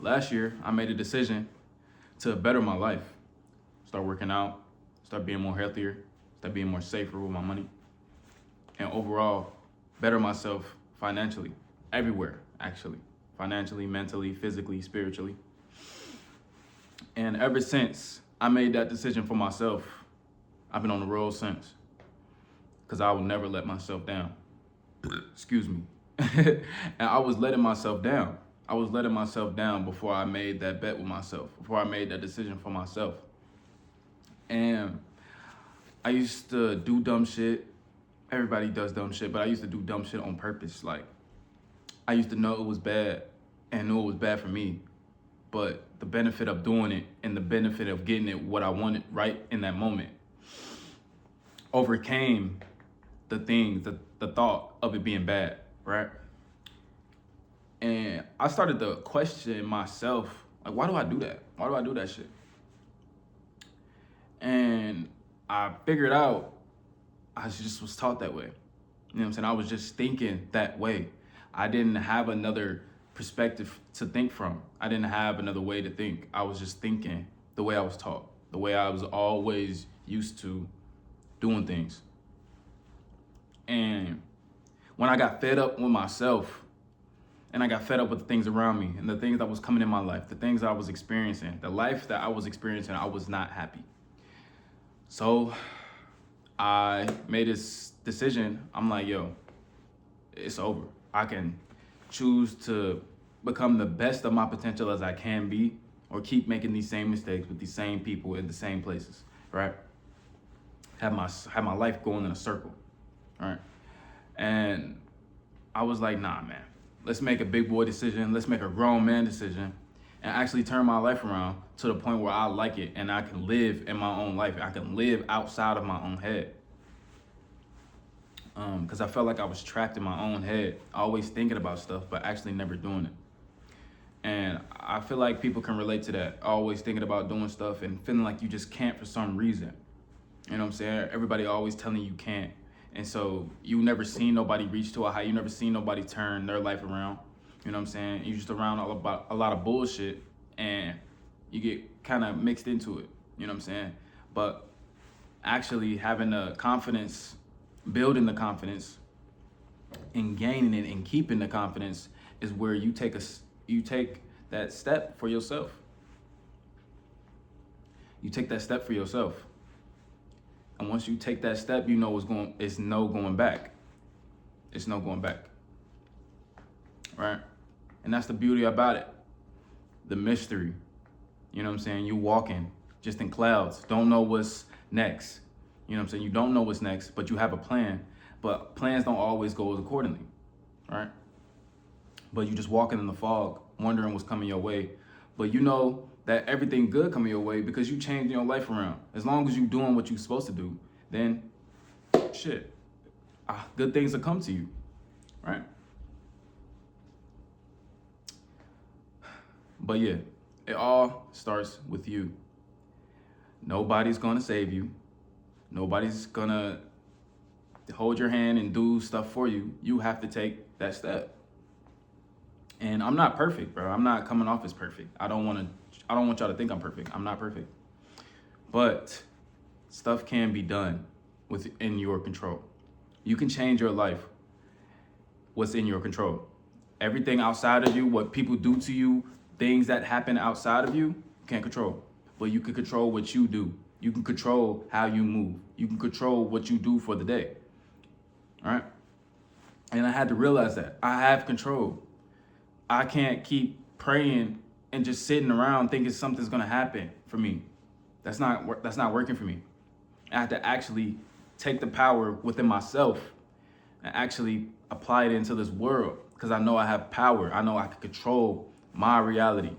last year, I made a decision to better my life. Start working out, start being more healthier, start being more safer with my money, and overall, better myself financially, everywhere, actually. Financially, mentally, physically, spiritually. And ever since I made that decision for myself, I've been on the road since. Because I will never let myself down. Excuse me. And I was letting myself down. I was letting myself down before I made that bet with myself, before I made that decision for myself. And I used to do dumb shit. Everybody does dumb shit, but I used to do dumb shit on purpose. Like, I used to know it was bad and knew it was bad for me. But the benefit of doing it and the benefit of getting it what I wanted right in that moment overcame the things, the thought of it being bad, right? And I started to question myself, like, why do I do that? Why do I do that shit? And I figured out I just was taught that way. You know what I'm saying? I was just thinking that way. I didn't have another perspective to think from. I didn't have another way to think. I was just thinking the way I was taught, the way I was always used to doing things. And when I got fed up with myself and I got fed up with the things around me and the things that was coming in my life, the things I was experiencing, the life that I was experiencing, I was not happy. So I made this decision. I'm like, yo, it's over. I can choose to become the best of my potential as I can be, or keep making these same mistakes with these same people in the same places, right? Have my life going in a circle, right? And I was like, nah, man, let's make a big boy decision. Let's make a grown man decision and actually turn my life around to the point where I like it and I can live in my own life. I can live outside of my own head. Because I felt like I was trapped in my own head, always thinking about stuff, but actually never doing it. And I feel like people can relate to that, always thinking about doing stuff and feeling like you just can't for some reason. You know what I'm saying? Everybody always telling you can't. And so you never seen nobody reach to a high. You never seen nobody turn their life around. You know what I'm saying? You just around a lot of bullshit and you get kind of mixed into it. You know what I'm saying? But actually having the confidence, building the confidence and gaining it and keeping the confidence is where you take that step for yourself. You take that step for yourself. And once you take that step, you know it's no going back. It's no going back. Right? And that's the beauty about it. The mystery. You know what I'm saying? You walking just in clouds. Don't know what's next. You know what I'm saying? You don't know what's next, but you have a plan. But plans don't always go accordingly. Right? But you just walking in the fog, wondering what's coming your way. But you know that everything good coming your way because you changing your life around. As long as you doing what you're supposed to do, then shit, good things will come to you, right? But yeah, it all starts with you. Nobody's gonna save you. Nobody's gonna hold your hand and do stuff for you. You have to take that step. And I'm not perfect, bro. I'm not coming off as perfect. I don't want y'all to think I'm perfect. I'm not perfect. But stuff can be done within your control. You can change your life. What's in your control? Everything outside of you, what people do to you, things that happen outside of you can't control. But you can control what you do. You can control how you move. You can control what you do for the day. All right? And I had to realize that I have control. I can't keep praying and just sitting around thinking something's gonna happen for me. That's not working for me. I have to actually take the power within myself and actually apply it into this world because I know I have power. I know I can control my reality.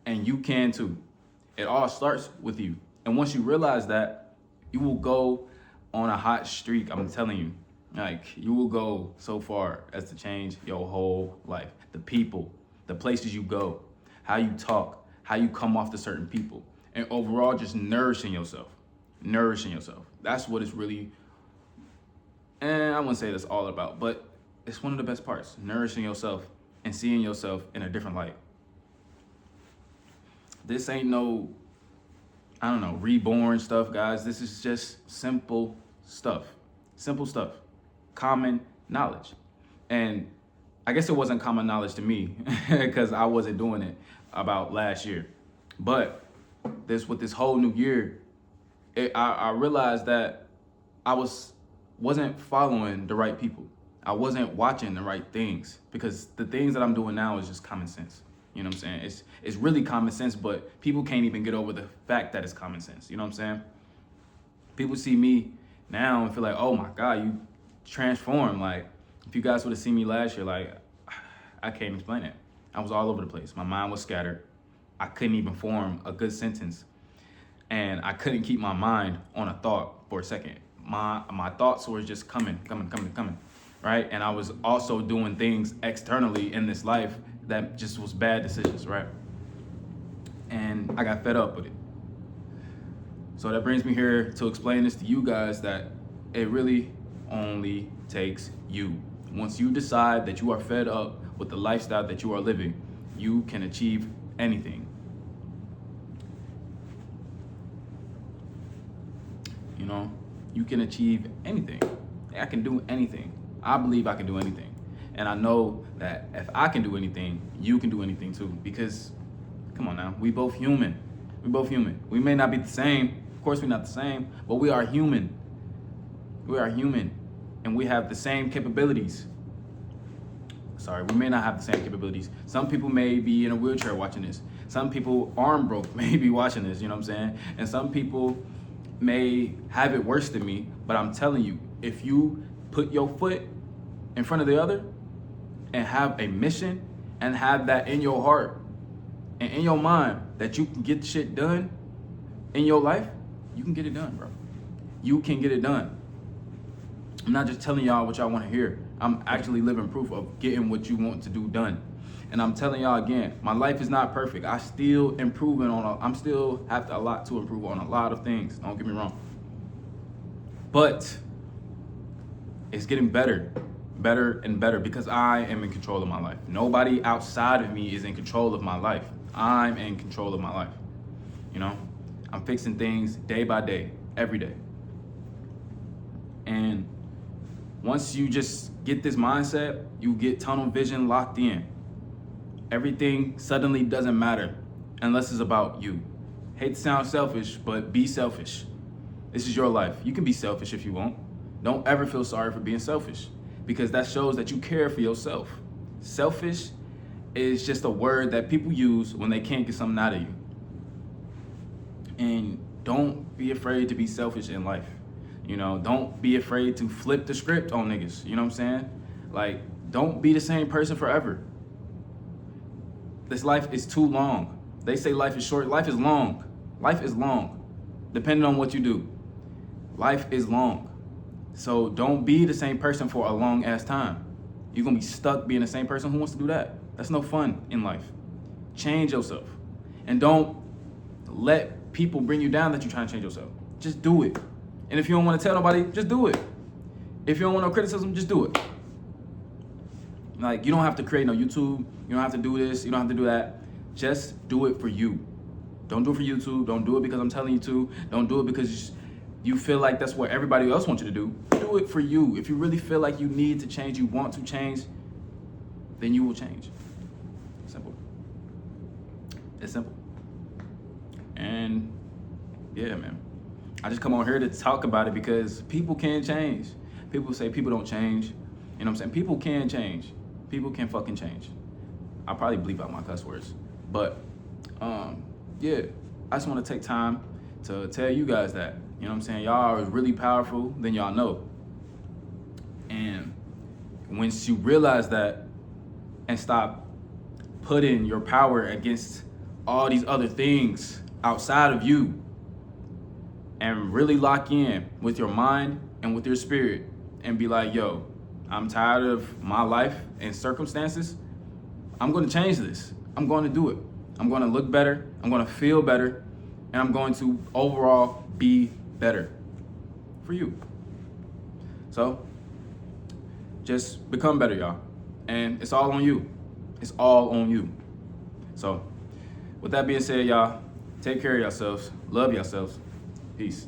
And you can too. It all starts with you. And once you realize that, you will go on a hot streak, I'm telling you. Like, you will go so far as to change your whole life. The people, the places you go, how you talk, how you come off to certain people, and overall just nourishing yourself. Nourishing yourself. That's what it's really, and I wouldn't say that's all about, but it's one of the best parts. Nourishing yourself and seeing yourself in a different light. This ain't no, I don't know, reborn stuff, guys. This is just simple stuff. Simple stuff. Common knowledge. And I guess it wasn't common knowledge to me because I wasn't doing it about last year. But with this whole new year, I realized that I wasn't following the right people. I wasn't watching the right things because the things that I'm doing now is just common sense. You know what I'm saying? It's really common sense, but people can't even get over the fact that it's common sense. You know what I'm saying? People see me now and feel like, oh my God, you transformed. Like, if you guys would have seen me last year, like, I can't explain it. I was all over the place. My mind was scattered. I couldn't even form a good sentence. And I couldn't keep my mind on a thought for a second. My thoughts were just coming, right? And I was also doing things externally in this life that just was bad decisions, right? And I got fed up with it. So that brings me here to explain this to you guys, that it really only takes you. Once you decide that you are fed up with the lifestyle that you are living, you can achieve anything. You know, you can achieve anything. I can do anything. I believe I can do anything. And I know that if I can do anything, you can do anything too. Because, come on now, we both human. We both human. We may not be the same. Of course, we're not the same, but we are human. We are human, and we have the same capabilities. Sorry, we may not have the same capabilities. Some people may be in a wheelchair watching this. Some people arm broke may be watching this, you know what I'm saying? And some people may have it worse than me, but I'm telling you, if you put your foot in front of the other and have a mission and have that in your heart and in your mind that you can get shit done in your life, you can get it done, bro. You can get it done. I'm not just telling y'all what y'all want to hear. I'm actually living proof of getting what you want to do done. And I'm telling y'all again, my life is not perfect. I still improving I'm still have a lot to improve on a lot of things. Don't get me wrong. But it's getting better and better because I am in control of my life. Nobody outside of me is in control of my life. I'm in control of my life. You know, I'm fixing things day by day, every day. And once you just get this mindset, you get tunnel vision locked in. Everything suddenly doesn't matter unless it's about you. Hate to sound selfish, but be selfish. This is your life. You can be selfish if you want. Don't ever feel sorry for being selfish because that shows that you care for yourself. Selfish is just a word that people use when they can't get something out of you. And don't be afraid to be selfish in life. You know, don't be afraid to flip the script on niggas. You know what I'm saying? Like, don't be the same person forever. This life is too long. They say life is short. Life is long. Life is long, depending on what you do. Life is long. So don't be the same person for a long ass time. You're gonna be stuck being the same person. Who wants to do that? That's no fun in life. Change yourself. And don't let people bring you down that you're trying to change yourself. Just do it. And if you don't want to tell nobody, just do it. If you don't want no criticism, just do it. Like, you don't have to create no YouTube. You don't have to do this. You don't have to do that. Just do it for you. Don't do it for YouTube. Don't do it because I'm telling you to. Don't do it because you feel like that's what everybody else wants you to do. Do it for you. If you really feel like you need to change, you want to change, then you will change. Simple. It's simple. And yeah, man. I just come on here to talk about it because people can change. People say people don't change. You know what I'm saying? People can change. People can fucking change. I'll probably bleep out my cuss words. But, yeah, I just want to take time to tell you guys that. You know what I'm saying? Y'all are really powerful than y'all know. And once you realize that and stop putting your power against all these other things outside of you and really lock in with your mind and with your spirit and be like, yo, I'm tired of my life and circumstances. I'm going to change this. I'm going to do it. I'm going to look better. I'm going to feel better. And I'm going to overall be better for you. So just become better, y'all. And it's all on you. It's all on you. So With that being said, y'all, take care of yourselves. Love yourselves. Peace.